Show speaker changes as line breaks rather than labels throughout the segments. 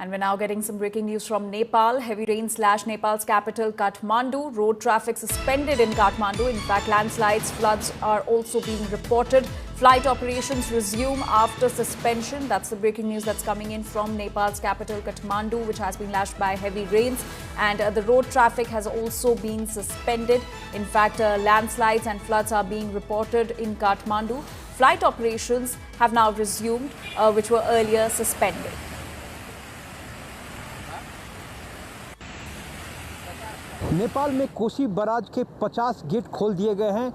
And we're now getting some breaking news from Nepal. Heavy rain slashed Nepal's capital, Kathmandu. Road traffic suspended in Kathmandu. In fact, landslides, floods are also being reported. Flight operations resume after suspension. That's the breaking news that's coming in from Nepal's capital, Kathmandu, which has been lashed by heavy rains. And the road traffic has also been suspended. In fact, landslides and floods are being reported in Kathmandu. Flight operations have now resumed, which were earlier suspended.
Nepal में Kosi barrage के 50 gate खोल दिए गए हैं।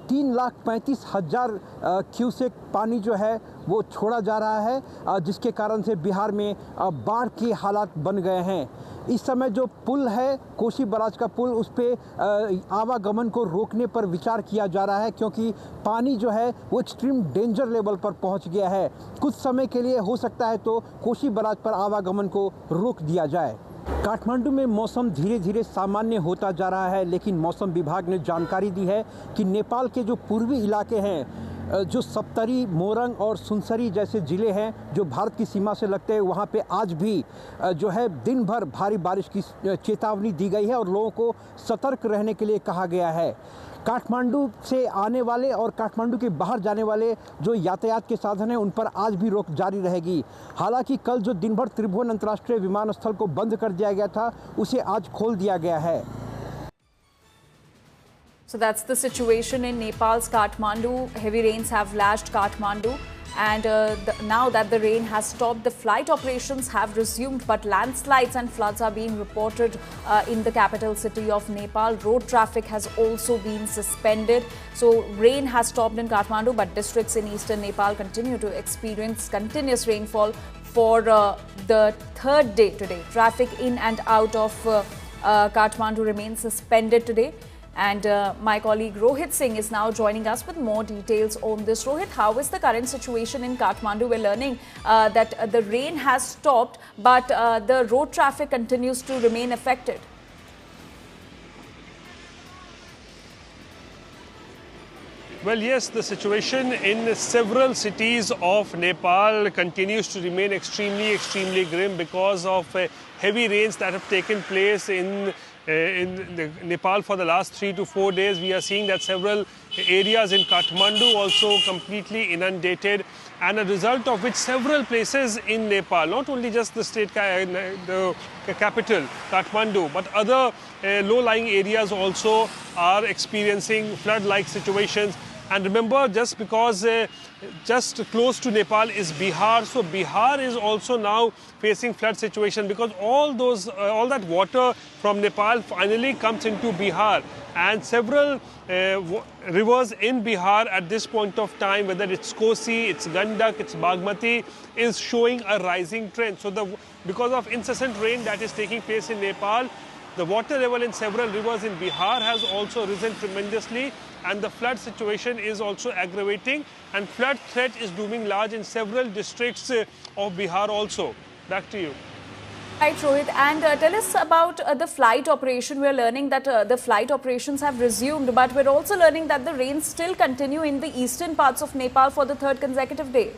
3,35,000 cusec पानी जो है वो छोड़ा जा रहा है, जिसके कारण से बिहार में बाढ़ के हालात बन गए हैं। इस समय जो पुल है, कोसी बराज का पुल, उस पर आवागमन को रोकने पर विचार किया जा रहा है, क्योंकि पानी जो है वो एक्सट्रीम डेंजर लेवल पर पहुंच गया है। कुछ समय के लिए हो सकता है तो कोसी बराज पर आवागमन को रोक दिया जाए। काठमांडू में मौसम धीरे धीरे सामान्य होता जा रहा है, लेकिन मौसम विभाग ने जानकारी दी है कि नेपाल के जो पूर्वी इलाके हैं, जो सप्तरी, मोरंग और सुनसरी जैसे ज़िले हैं जो भारत की सीमा से लगते हैं, वहाँ पे आज भी जो है दिन भर भारी बारिश की चेतावनी दी गई है और लोगों को सतर्क रहने के लिए कहा गया है। काठमांडू से आने वाले और काठमांडू के बाहर जाने वाले जो यातायात के साधन हैं, उन पर आज भी रोक जारी रहेगी। हालांकि कल जो दिन भर त्रिभुवन अंतर्राष्ट्रीय विमानस्थल को बंद कर दिया गया था, उसे आज खोल दिया गया है।
So that's the situation in Nepal's Kathmandu. Heavy rains have lashed Kathmandu. And now that the rain has stopped, the flight operations have resumed, but landslides and floods are being reported in the capital city of Nepal. Road traffic has also been suspended. So rain has stopped in Kathmandu, but districts in eastern Nepal continue to experience continuous rainfall for the third day today. Traffic in and out of Kathmandu remains suspended today. And my colleague Rohit Singh is now joining us with more details on this. Rohit, how is the current situation in Kathmandu? We're learning that the rain has stopped, but the road traffic continues to remain affected.
Well, yes, the situation in several cities of Nepal continues to remain extremely grim because of heavy rains that have taken place in Nepal for the last 3 to 4 days. We are seeing that several areas in Kathmandu also completely inundated, and a result of which several places in Nepal, not only just the state, the capital Kathmandu, but other low-lying areas also are experiencing flood-like situations. And remember, just because just close to Nepal is Bihar, so Bihar is also now facing flood situation because all that water from Nepal finally comes into Bihar, and several rivers in Bihar at this point of time, whether it's Kosi, it's Gandak, it's Bagmati, is showing a rising trend. So because of incessant rain that is taking place in Nepal, the water level in several rivers in Bihar has also risen tremendously, and the flood situation is also aggravating, and flood threat is looming large in several districts of Bihar also. Back to you.
Right, Rohit, and tell us about the flight operation. We're learning that the flight operations have resumed, but we're also learning that the rains still continue in the eastern parts of Nepal for the third consecutive day.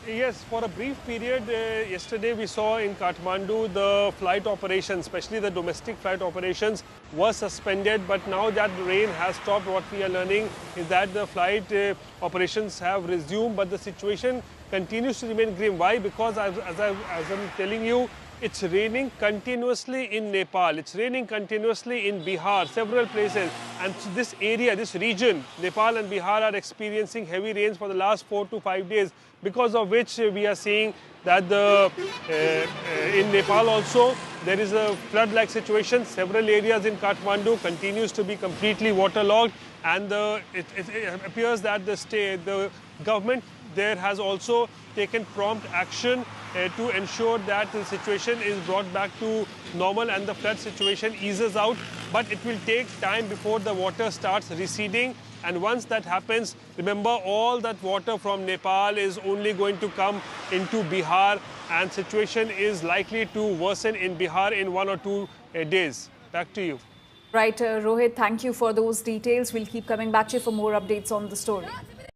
Yes, for a brief period yesterday we saw in Kathmandu the flight operations, especially the domestic flight operations, were suspended. But now that the rain has stopped, what we are learning is that the flight operations have resumed, but the situation continues to remain grim. Why? Because as I'm telling you, it's raining continuously in Nepal, it's raining continuously in Bihar, several places. And so this area, this region, Nepal and Bihar are experiencing heavy rains for the last 4 to 5 days, because of which we are seeing that in Nepal also there is a flood-like situation. Several areas in Kathmandu continues to be completely waterlogged, and it appears that the government there has also taken prompt action to ensure that the situation is brought back to normal and the flood situation eases out. But it will take time before the water starts receding, and once that happens, remember, all that water from Nepal is only going to come into Bihar, and situation is likely to worsen in Bihar in 1 or 2 days. Back to you.
Right, Rohit, thank you for those details. We'll keep coming back to you for more updates on the story.